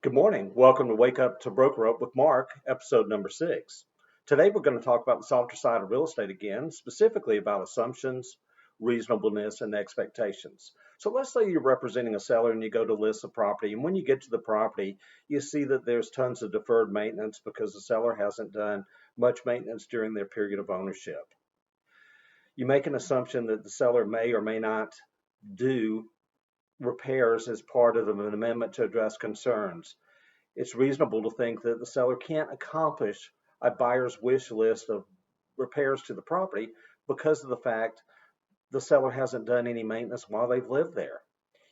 Good morning. Welcome to Wake Up to Broker Up with Mark, episode number 6. Today we're going to talk about the softer side of real estate again, specifically about assumptions, reasonableness, and expectations. So let's say you're representing a seller and you go to list a property, and when you get to the property, you see that there's tons of deferred maintenance because the seller hasn't done much maintenance during their period of ownership. You make an assumption that the seller may or may not do repairs as part of an amendment to address concerns. It's reasonable to think that the seller can't accomplish a buyer's wish list of repairs to the property because of the fact the seller hasn't done any maintenance while they've lived there.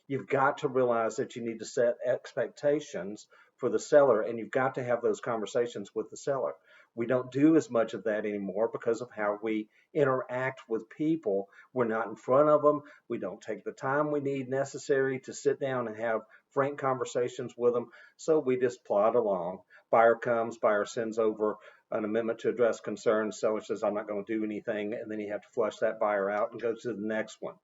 You've got to realize that you need to set expectations for the seller, and you've got to have those conversations with the seller. We don't do as much of that anymore because of how we interact with people. We're not in front of them. We don't take the time we need necessary to sit down and have frank conversations with them. So we just plod along. Buyer comes, buyer sends over an amendment to address concerns. Seller says, I'm not going to do anything. And then you have to flush that buyer out and go to the next one.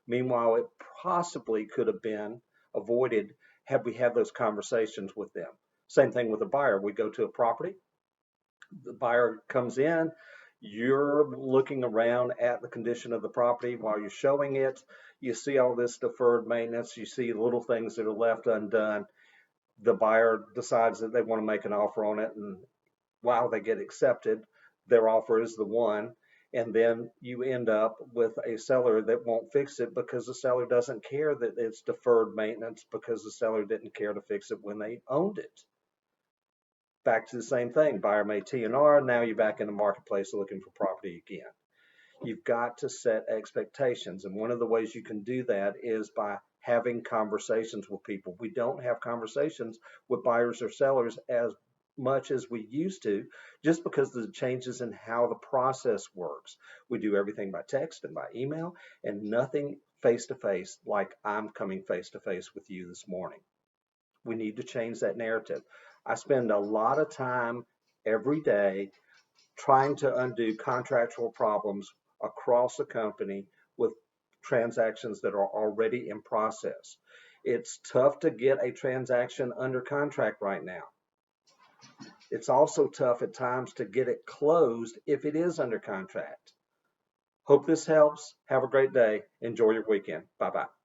Meanwhile, it possibly could have been avoided had we had those conversations with them. Same thing with a buyer. We go to a property, the buyer comes in, you're looking around at the condition of the property while you're showing it. You see all this deferred maintenance, you see little things that are left undone. The buyer decides that they want to make an offer on it, and while they get accepted, their offer is the one. And then you end up with a seller that won't fix it because the seller doesn't care that it's deferred maintenance because the seller didn't care to fix it when they owned it. Back to the same thing. Buyer made T&R. Now you're back in the marketplace looking for property again. You've got to set expectations. And one of the ways you can do that is by having conversations with people. We don't have conversations with buyers or sellers as much as we used to, just because of the changes in how the process works. We do everything by text and by email, and nothing face to face like I'm coming face to face with you this morning. We need to change that narrative. I spend a lot of time every day trying to undo contractual problems across the company with transactions that are already in process. It's tough to get a transaction under contract right now. It's also tough at times to get it closed if it is under contract. Hope this helps. Have a great day. Enjoy your weekend. Bye bye.